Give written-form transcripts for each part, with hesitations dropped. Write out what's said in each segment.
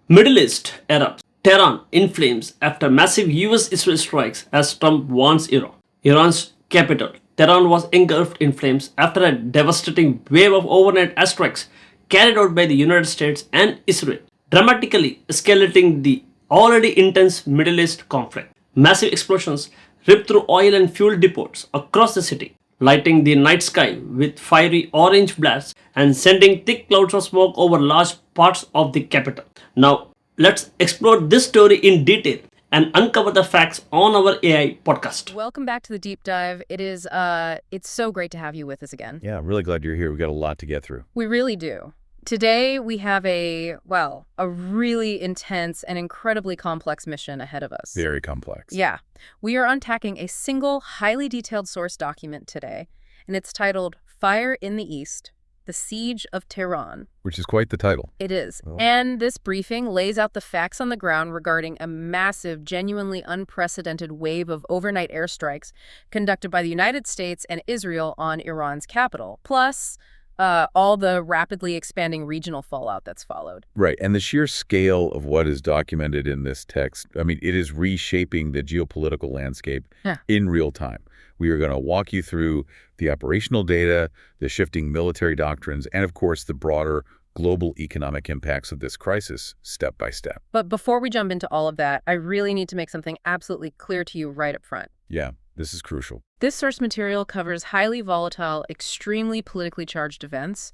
Middle East erupts. Tehran in flames after massive US-Israel strikes as Trump warns Iran. Iran's capital, Tehran, was engulfed in flames after a devastating wave of overnight airstrikes carried out by the United States and Israel, dramatically escalating the already intense Middle East conflict. Massive explosions ripped through oil and fuel depots across the city, lighting the night sky with fiery orange blasts and sending thick clouds of smoke over large parts of the capital. Now, let's explore this story in detail and uncover the facts on our AI podcast. Welcome back to the deep dive. It's so great to have you with us again. Yeah, I'm really glad you're here. We've got a lot to get through. We really do. Today we have a really intense and incredibly complex mission ahead of us. Very complex. Yeah. We are unpacking a single, highly detailed source document today, and it's titled Fire in the East: The Siege of Tehran. Which is quite the title. It is. Oh. And this briefing lays out the facts on the ground regarding a massive, genuinely unprecedented wave of overnight airstrikes conducted by the United States and Israel on Iran's capital, plus all the rapidly expanding regional fallout that's followed. Right. And the sheer scale of what is documented in this text, I mean, it is reshaping the geopolitical landscape in real time. We are going to walk you through the operational data, the shifting military doctrines, and of course, the broader global economic impacts of this crisis step by step. But before we jump into all of that, I really need to make something absolutely clear to you right up front. Yeah, this is crucial. This source material covers highly volatile, extremely politically charged events.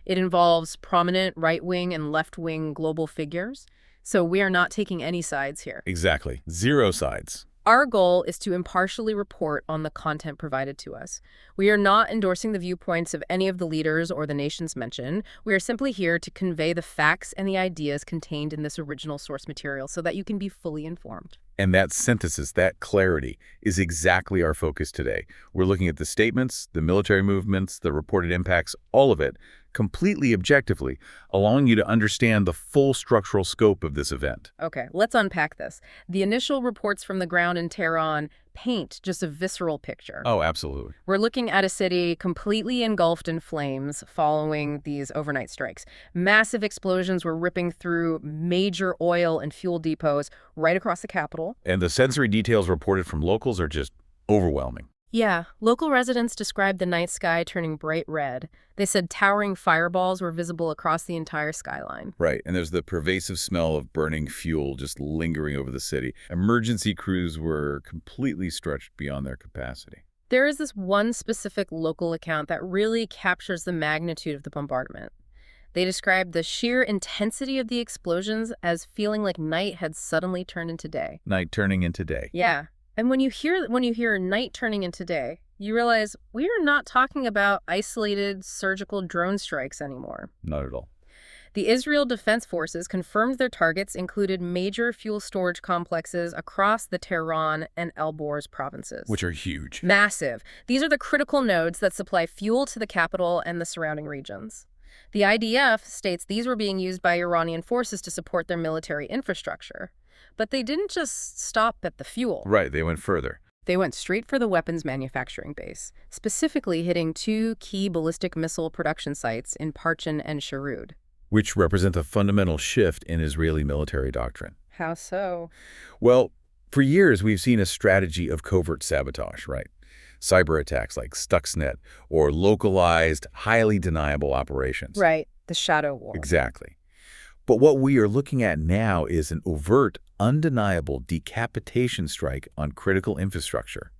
It involves prominent right-wing and left-wing global figures. So we are not taking any sides here. Exactly. Zero sides. Our goal is to impartially report on the content provided to us. We are not endorsing the viewpoints of any of the leaders or the nations mentioned. We are simply here to convey the facts and the ideas contained in this original source material so that you can be fully informed. And that synthesis, that clarity, is exactly our focus today. We're looking at the statements, the military movements, the reported impacts, all of it, completely objectively, allowing you to understand the full structural scope of this event. Okay, let's unpack this. The initial reports from the ground in Tehran paint just a visceral picture. Oh, absolutely. We're looking at a city completely engulfed in flames following these overnight strikes. Massive explosions were ripping through major oil and fuel depots right across the capital. And the sensory details reported from locals are just overwhelming. Yeah, local residents described the night sky turning bright red. They said towering fireballs were visible across the entire skyline. Right, and there's the pervasive smell of burning fuel just lingering over the city. Emergency crews were completely stretched beyond their capacity. There is this one specific local account that really captures the magnitude of the bombardment. They described the sheer intensity of the explosions as feeling like night had suddenly turned into day. Night turning into day. Yeah. And when you hear night turning into day, you realize we are not talking about isolated surgical drone strikes anymore. Not at all. The Israel Defense Forces confirmed their targets included major fuel storage complexes across the Tehran and Elborz provinces. Which are huge. Massive. These are the critical nodes that supply fuel to the capital and the surrounding regions. The IDF states these were being used by Iranian forces to support their military infrastructure. But they didn't just stop at the fuel. Right, they went further. They went straight for the weapons manufacturing base, specifically hitting two key ballistic missile production sites in Parchin and Sharud. Which represent a fundamental shift in Israeli military doctrine. How so? Well, for years we've seen a strategy of covert sabotage, right? Cyber attacks like Stuxnet or localized, highly deniable operations. Right, the shadow war. Exactly. But what we are looking at now is an overt, undeniable decapitation strike on critical infrastructure.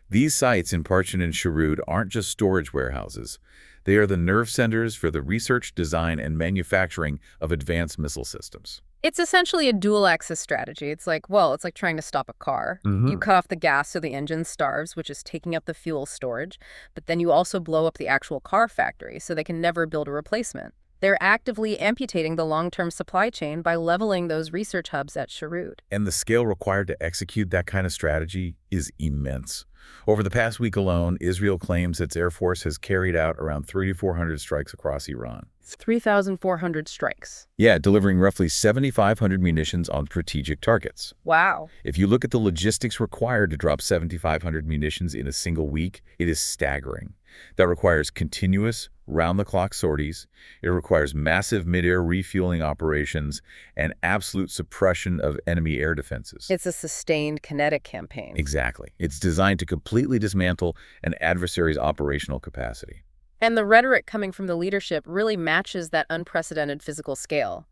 These sites in Parchin and Sharud aren't just storage warehouses. They are the nerve centers for the research, design, and manufacturing of advanced missile systems. It's essentially a dual-axis strategy. It's like trying to stop a car. You cut off the gas so the engine starves, which is taking up the fuel storage, but then you also blow up the actual car factory so they can never build a replacement. They're actively amputating the long-term supply chain by leveling those research hubs at Sharud. And the scale required to execute that kind of strategy is immense. Over the past week alone, Israel claims its Air Force has carried out around 3,400 strikes across Iran. 3,400 strikes. Yeah, delivering roughly 7,500 munitions on strategic targets. Wow. If you look at the logistics required to drop 7,500 munitions in a single week, it is staggering. That requires continuous, round-the-clock sorties. It requires massive mid-air refueling operations and absolute suppression of enemy air defenses. It's a sustained kinetic campaign. Exactly. It's designed to completely dismantle an adversary's operational capacity. And the rhetoric coming from the leadership really matches that unprecedented physical scale.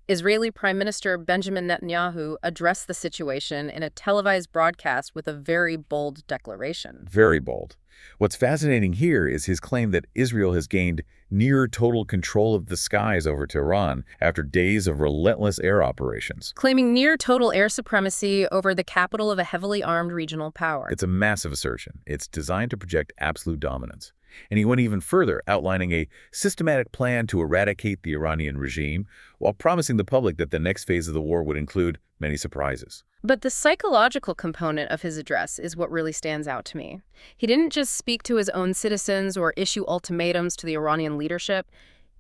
Israeli Prime Minister Benjamin Netanyahu addressed the situation in a televised broadcast with a very bold declaration. Very bold. What's fascinating here is his claim that Israel has gained near total control of the skies over Tehran after days of relentless air operations. Claiming near total air supremacy over the capital of a heavily armed regional power. It's a massive assertion. It's designed to project absolute dominance. And he went even further, outlining a systematic plan to eradicate the Iranian regime, while promising the public that the next phase of the war would include many surprises. But the psychological component of his address is what really stands out to me. He didn't just speak to his own citizens or issue ultimatums to the Iranian leadership.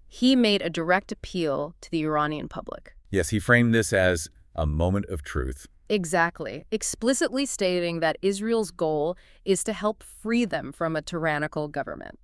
He made a direct appeal to the Iranian public. Yes, he framed this as a moment of truth. Exactly, explicitly stating that Israel's goal is to help free them from a tyrannical government.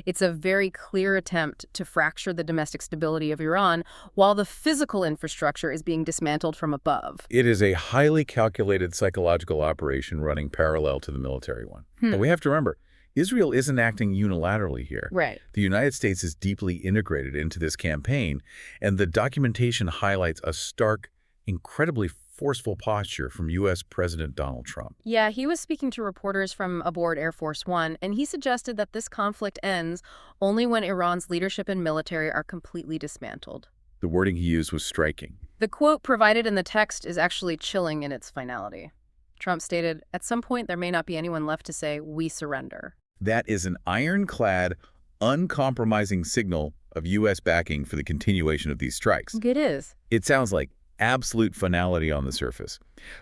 It's a very clear attempt to fracture the domestic stability of Iran while the physical infrastructure is being dismantled from above. It is a highly calculated psychological operation running parallel to the military one. But we have to remember, Israel isn't acting unilaterally here. Right. The United States is deeply integrated into this campaign, and the documentation highlights a stark, incredibly forceful posture from U.S. President Donald Trump. Yeah, he was speaking to reporters from aboard Air Force One, and he suggested that this conflict ends only when Iran's leadership and military are completely dismantled. The wording he used was striking. The quote provided in the text is actually chilling in its finality. Trump stated, "At some point there may not be anyone left to say, 'We surrender.'" That is an ironclad, uncompromising signal of U.S. backing for the continuation of these strikes. It is. It sounds like absolute finality on the surface.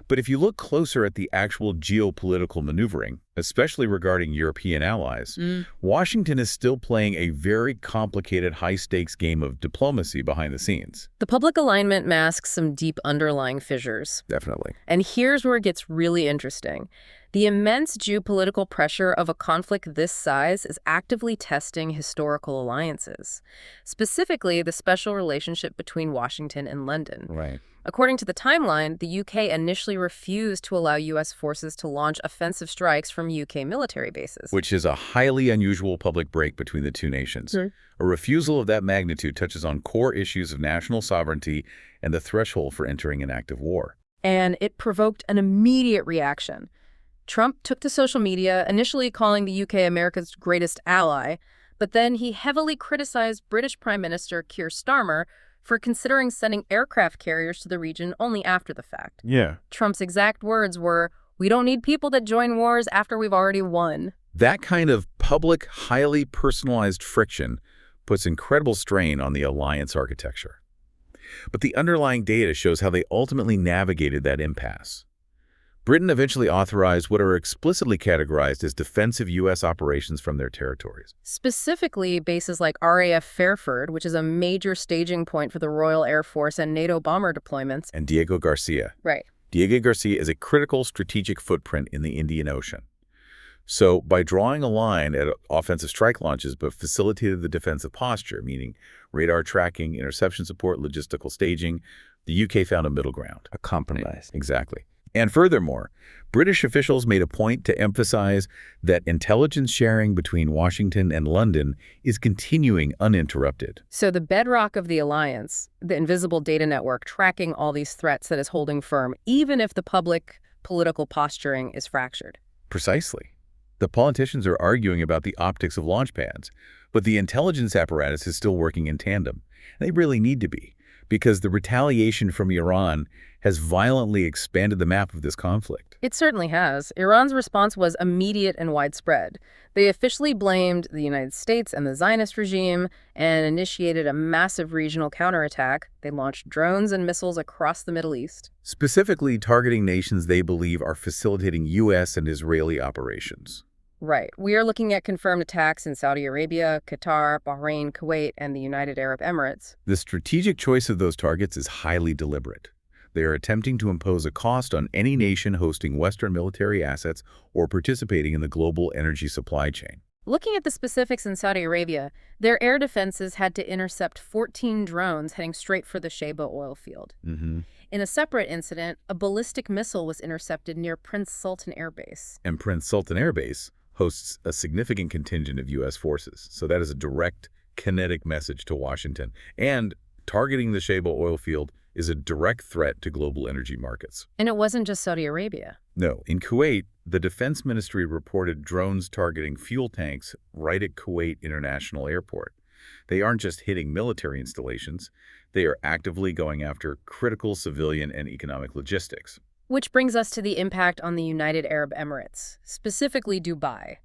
But if you look closer at the actual geopolitical maneuvering, especially regarding European allies, Washington is still playing a very complicated, high-stakes game of diplomacy behind the scenes. The public alignment masks some deep underlying fissures. Definitely. And here's where it gets really interesting. The immense geopolitical pressure of a conflict this size is actively testing historical alliances, specifically the special relationship between Washington and London. Right. According to the timeline, the UK initially refused to allow U.S. forces to launch offensive strikes from UK military bases. Which is a highly unusual public break between the two nations. A refusal of that magnitude touches on core issues of national sovereignty and the threshold for entering an active war. And it provoked an immediate reaction. Trump took to social media, initially calling the UK America's greatest ally, but then he heavily criticized British Prime Minister Keir Starmer for considering sending aircraft carriers to the region only after the fact. Yeah. Trump's exact words were, "We don't need people that join wars after we've already won." That kind of public, highly personalized friction puts incredible strain on the alliance architecture. But the underlying data shows how they ultimately navigated that impasse. Britain eventually authorized what are explicitly categorized as defensive U.S. operations from their territories. Specifically, bases like RAF Fairford, which is a major staging point for the Royal Air Force and NATO bomber deployments. And Diego Garcia. Right. Diego Garcia is a critical strategic footprint in the Indian Ocean. So by drawing a line at offensive strike launches but facilitated the defensive posture, meaning radar tracking, interception support, logistical staging, the UK found a middle ground. A compromise. Exactly. And furthermore, British officials made a point to emphasize that intelligence sharing between Washington and London is continuing uninterrupted. So the bedrock of the alliance, the invisible data network tracking all these threats that is holding firm, even if the public political posturing is fractured. Precisely. The politicians are arguing about the optics of launch pads, but the intelligence apparatus is still working in tandem. They really need to be, because the retaliation from Iran has violently expanded the map of this conflict. It certainly has. Iran's response was immediate and widespread. They officially blamed the United States and the Zionist regime and initiated a massive regional counterattack. They launched drones and missiles across the Middle East. Specifically targeting nations they believe are facilitating U.S. and Israeli operations. Right. We are looking at confirmed attacks in Saudi Arabia, Qatar, Bahrain, Kuwait, and the United Arab Emirates. The strategic choice of those targets is highly deliberate. They are attempting to impose a cost on any nation hosting Western military assets or participating in the global energy supply chain. Looking at the specifics in Saudi Arabia, their air defenses had to intercept 14 drones heading straight for the Sheba oil field. In a separate incident, a ballistic missile was intercepted near Prince Sultan Air Base. And Prince Sultan Air Base hosts a significant contingent of U.S. forces, so that is a direct kinetic message to Washington. And targeting the Sheba oil field is a direct threat to global energy markets. And it wasn't just Saudi Arabia. No, in Kuwait, the Defense Ministry reported drones targeting fuel tanks right at Kuwait International Airport. They aren't just hitting military installations, they are actively going after critical civilian and economic logistics. Which brings us to the impact on the United Arab Emirates, specifically Dubai.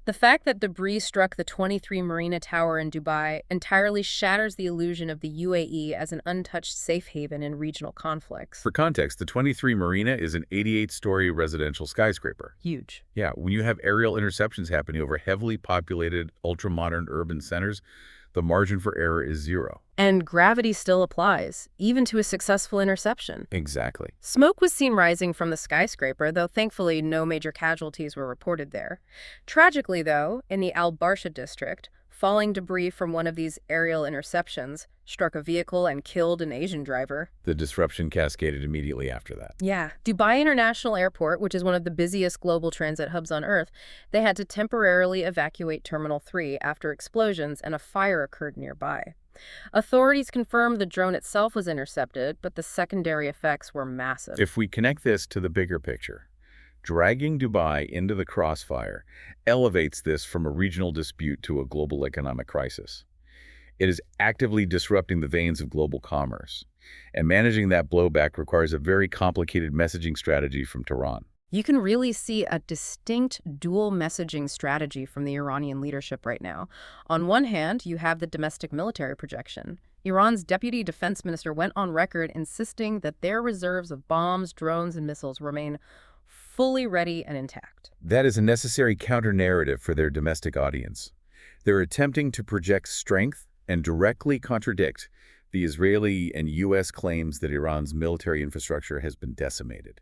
The fact that debris struck the 23 Marina Tower in Dubai entirely shatters the illusion of the UAE as an untouched safe haven in regional conflicts. For context, the 23 Marina is an 88-story residential skyscraper. Huge. Yeah, when you have aerial interceptions happening over heavily populated, ultra-modern urban centers, the margin for error is zero. And gravity still applies, even to a successful interception. Exactly. Smoke was seen rising from the skyscraper, though thankfully no major casualties were reported there. Tragically, though, in the Al Barsha district, falling debris from one of these aerial interceptions struck a vehicle and killed an Asian driver. The disruption cascaded immediately after that. Yeah. Dubai International Airport, which is one of the busiest global transit hubs on Earth, they had to temporarily evacuate Terminal 3 after explosions and a fire occurred nearby. Authorities confirmed the drone itself was intercepted, but the secondary effects were massive. If we connect this to the bigger picture, dragging Dubai into the crossfire elevates this from a regional dispute to a global economic crisis. It is actively disrupting the veins of global commerce, and managing that blowback requires a very complicated messaging strategy from Tehran. You can really see a distinct dual messaging strategy from the Iranian leadership right now. On one hand, you have the domestic military projection. Iran's deputy defense minister went on record insisting that their reserves of bombs, drones, and missiles remain fully ready and intact. That is a necessary counter-narrative for their domestic audience. They're attempting to project strength and directly contradict the Israeli and U.S. claims that Iran's military infrastructure has been decimated.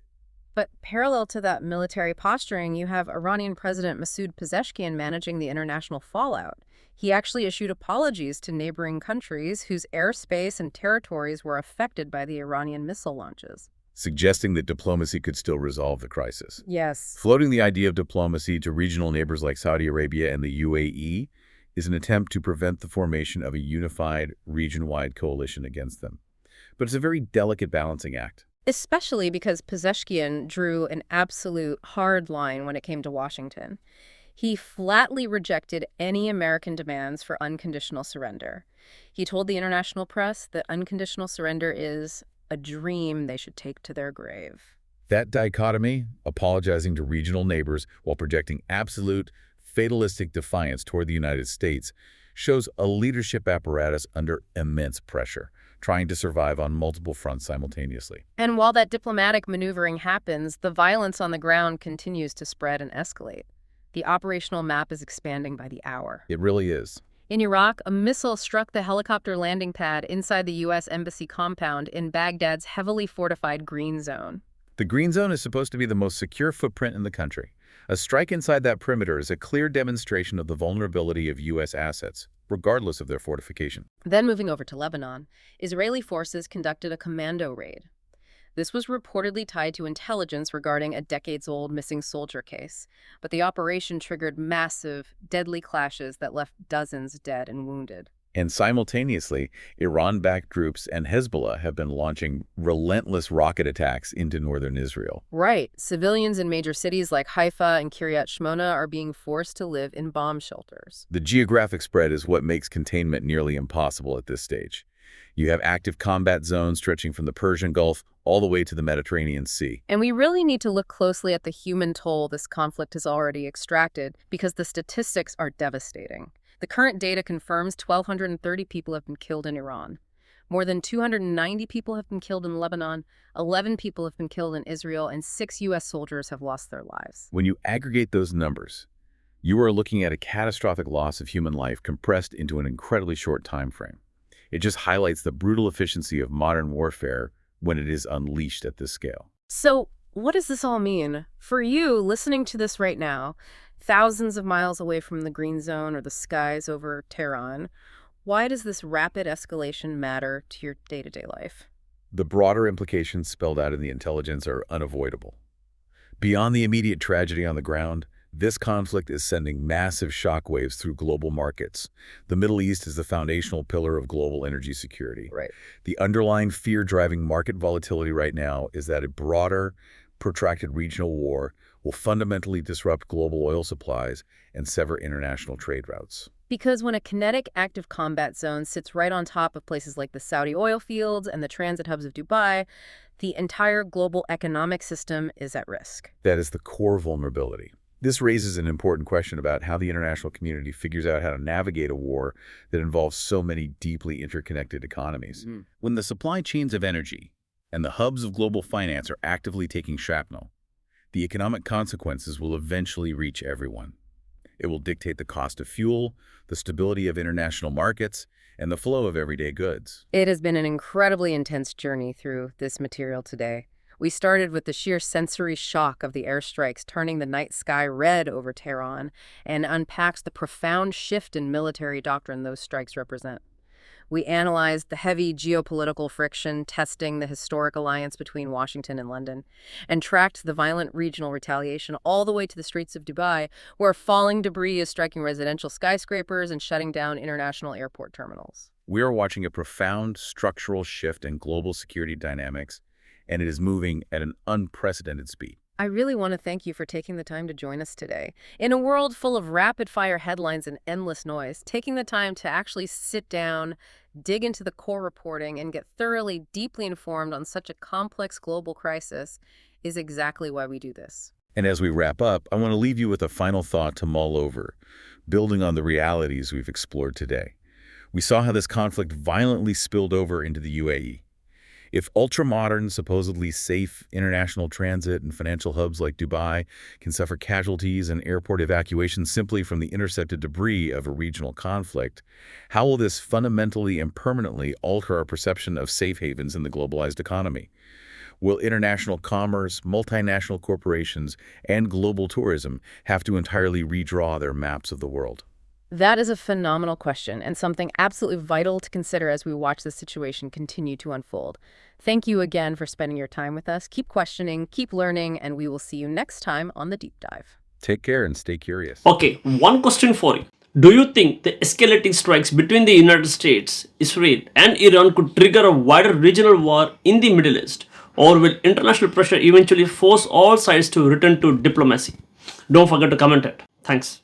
But parallel to that military posturing, you have Iranian President Masoud Pezeshkian managing the international fallout. He actually issued apologies to neighboring countries whose airspace and territories were affected by the Iranian missile launches, suggesting that diplomacy could still resolve the crisis. Yes. Floating the idea of diplomacy to regional neighbors like Saudi Arabia and the UAE is an attempt to prevent the formation of a unified, region-wide coalition against them. But it's a very delicate balancing act. Especially because Pezeshkian drew an absolute hard line when it came to Washington. He flatly rejected any American demands for unconditional surrender. He told the international press that unconditional surrender is a dream they should take to their grave. That dichotomy, apologizing to regional neighbors while projecting absolute, fatalistic defiance toward the United States, shows a leadership apparatus under immense pressure, trying to survive on multiple fronts simultaneously. And while that diplomatic maneuvering happens, the violence on the ground continues to spread and escalate. The operational map is expanding by the hour. It really is. In Iraq, a missile struck the helicopter landing pad inside the U.S. Embassy compound in Baghdad's heavily fortified Green Zone. The Green Zone is supposed to be the most secure footprint in the country. A strike inside that perimeter is a clear demonstration of the vulnerability of U.S. assets, regardless of their fortification. Then moving over to Lebanon, Israeli forces conducted a commando raid. This was reportedly tied to intelligence regarding a decades-old missing soldier case, but the operation triggered massive, deadly clashes that left dozens dead and wounded. And simultaneously, Iran-backed groups and Hezbollah have been launching relentless rocket attacks into northern Israel. Right. Civilians in major cities like Haifa and Kiryat Shmona are being forced to live in bomb shelters. The geographic spread is what makes containment nearly impossible at this stage. You have active combat zones stretching from the Persian Gulf all the way to the Mediterranean Sea. And we really need to look closely at the human toll this conflict has already extracted, because the statistics are devastating. The current data confirms 1,230 people have been killed in Iran. More than 290 people have been killed in Lebanon, 11 people have been killed in Israel, and 6 U.S. soldiers have lost their lives. When you aggregate those numbers, you are looking at a catastrophic loss of human life compressed into an incredibly short time frame. It just highlights the brutal efficiency of modern warfare when it is unleashed at this scale. So, what does this all mean? For you, listening to this right now, thousands of miles away from the green zone or the skies over Tehran. Why does this rapid escalation matter to your day-to-day life? The broader implications spelled out in the intelligence are unavoidable. Beyond the immediate tragedy on the ground, this conflict is sending massive shockwaves through global markets. The Middle East is the foundational pillar of global energy security. Right. The underlying fear driving market volatility right now is that a broader, protracted regional war will fundamentally disrupt global oil supplies and sever international trade routes. Because when a kinetic active combat zone sits right on top of places like the Saudi oil fields and the transit hubs of Dubai, the entire global economic system is at risk. That is the core vulnerability. This raises an important question about how the international community figures out how to navigate a war that involves so many deeply interconnected economies. When the supply chains of energy and the hubs of global finance are actively taking shrapnel, the economic consequences will eventually reach everyone. It will dictate the cost of fuel, the stability of international markets, and the flow of everyday goods. It has been an incredibly intense journey through this material today. We started with the sheer sensory shock of the airstrikes turning the night sky red over Tehran and unpacked the profound shift in military doctrine those strikes represent. We analyzed the heavy geopolitical friction testing the historic alliance between Washington and London, and tracked the violent regional retaliation all the way to the streets of Dubai, where falling debris is striking residential skyscrapers and shutting down international airport terminals. We are watching a profound structural shift in global security dynamics, and it is moving at an unprecedented speed. I really want to thank you for taking the time to join us today. In a world full of rapid-fire headlines and endless noise, taking the time to actually sit down, dig into the core reporting, and get thoroughly, deeply informed on such a complex global crisis is exactly why we do this. And as we wrap up, I want to leave you with a final thought to mull over, building on the realities we've explored today. We saw how this conflict violently spilled over into the UAE. If ultra-modern, supposedly safe international transit and financial hubs like Dubai can suffer casualties and airport evacuations simply from the intercepted debris of a regional conflict, how will this fundamentally and permanently alter our perception of safe havens in the globalized economy? Will international commerce, multinational corporations, and global tourism have to entirely redraw their maps of the world? That is a phenomenal question and something absolutely vital to consider as we watch the situation continue to unfold. Thank you again for spending your time with us. Keep questioning, keep learning, and we will see you next time on The Deep Dive. Take care and stay curious. Okay, one question for you. Do you think the escalating strikes between the United States, Israel, and Iran could trigger a wider regional war in the Middle East? Or will international pressure eventually force all sides to return to diplomacy? Don't forget to comment it. Thanks.